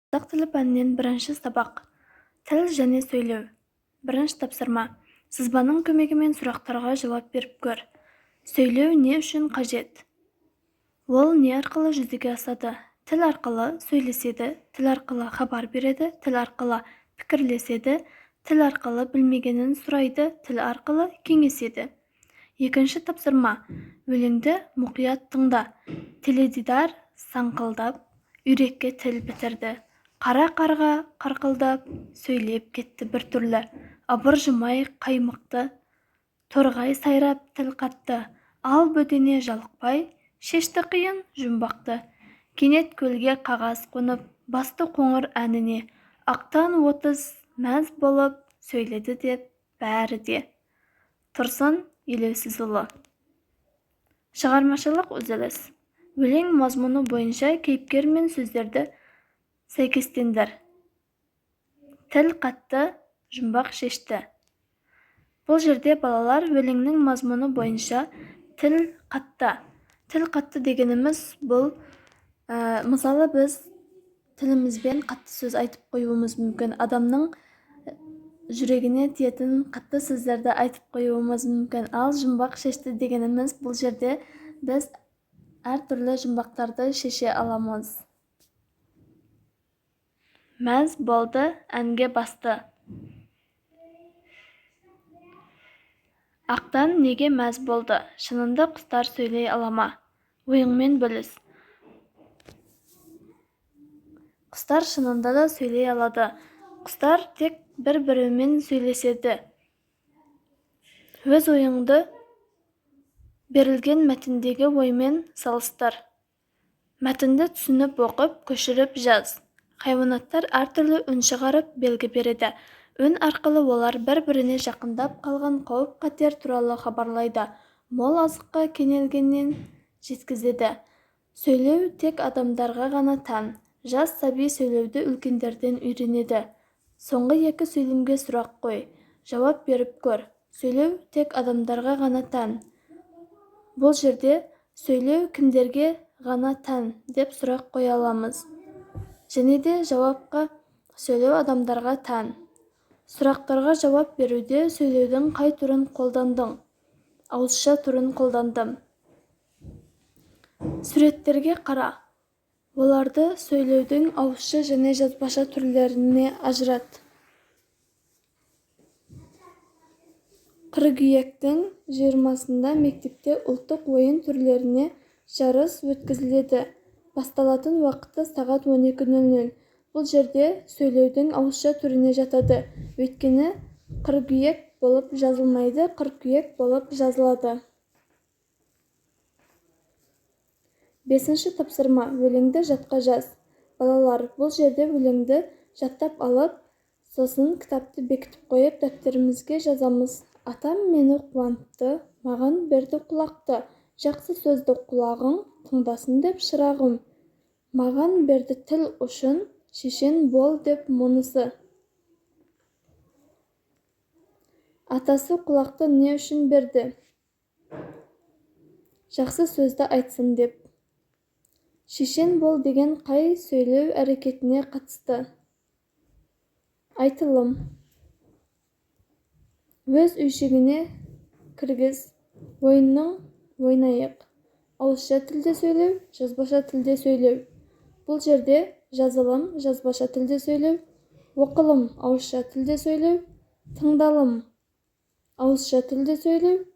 Қазақ тілі пәнінен бірінші сабақ. Тіл және сөйлеу. Бірінші тапсырма. Сызбаның көмегімен сұрақтарға жауап беріп көр. Сөйлеу не үшін қажет? Ол не арқылы жүзеге асады? Тіл арқылы сөйлеседі, тіл арқылы хабар береді, тіл арқылы пікірлеседі, тіл арқылы білмегенін сұрайды, тіл арқылы кеңеседі. Екінші тапсырма. Өлеңді мұқият тыңда. Теледидар саңқылдап, үйрекке тіл бітірді. Қара қарға қарқылдап, сөйлеп кетті бір түрлі. Абыржымай қаймықты, торғай сайрап тіл қатты. Ал бөтене жалықпай, шешті қиын жұмбақты. Кенет көлге қағаз қонып, басты қоңыр әніне. Ақтан 30 мәз болып, сөйледі деп бәрі де. Тұрсын Елеусізұлы. Шығармашылық үзіліс. Өлең мазмұны бойынша кейіпкер мен сөздерді сәйкестендір. Тіл қатты, жұмбақ шешті. Бұл жерде балалар өлеңнің мазмұны бойынша тіл қатты. Тіл қатты дегеніміз бұл, мысалы біз тілімізбен қатты сөз айтып қоюымыз мүмкін. Адамның жүрегіне тиетін қатты сөздерді айтып қоюымыз мүмкін. Ал жұмбақ шешті дегеніміз бұл жерде біз әртүрлі жұмбақтарды шеше аламыз. Мәз болды, әнге басты. Ақтан неге мәз болды? Шынында құстар сөйлей алама? Ойыңмен бөліс. Құстар шынында да сөйлей алады. Құстар тек бір-бірімен сөйлеседі. Өз ойыңды берілген мәтіндегі оймен салыстыр. Мәтінді түсініп оқып, көшіріп жаз. Хайуанаттар әртүрлі үн шығарып белгі береді. Үн арқылы олар бір-біріне жақындап қалған қауіп-қатер туралы хабарлайды. Мол азыққа кенелгеннен жеткізеді. Сөйлеу тек адамдарға ғана тән. Жас сәби сөйлеуді үлкендерден үйренеді. Соңғы екі сөйлемге сұрақ қой. Жауап беріп көр. Сөйлеу тек адамдарға ғана тән. Бұл жерде сөйлеу кімдерге ғана тән деп сұрақ қоя аламыз. Және де жауапқа сөйлеу адамдарға тән. Сұрақтарға жауап беруде сөйлеудің қай түрін қолдандың? Ауызша түрін қолдандым. Суреттерге қара. Оларды сөйлеудің ауызша және жазбаша түрлеріне ажырат. Қыркүйектің 20-сында мектепте ұлттық ойын түрлеріне жарыс өткізіледі. Басталатын уақыты сағат 12:00. Бұл жерде сөйлеудің ауызша түріне жатады. Өйткені қыркүйек болып жазылмайды, қыркүйек болып жазылады. 5-ші тапсырма. Өлеңді жатқа жаз. Балалар, бұл жерде өлеңді жаттап алып, сосын кітапты бекітіп қойып, дәптерімізге жазамыз. Атам мені қуантты, маған берді құлақты. Жақсы сөзді құлағың тыңдасын деп шырағым. Маған берді тіл ұшын, шешен бол деп мұнысы. Атасы құлақты не үшін берді? Жақсы сөзді айтсын деп. Шешен бол деген қай сөйлеу әрекетіне қатысты? Айтылым. Өз үйшігіне кіргіз. Ойынның ойнайық. Ауызша тілде сөйлеу, жазбаша тілде сөйлеу. Бұл жерде жазылым, жазбаша тілде сөйлеу, оқылым, ауызша тілде сөйлеу, тыңдалым, ауызша тілде сөйлеу,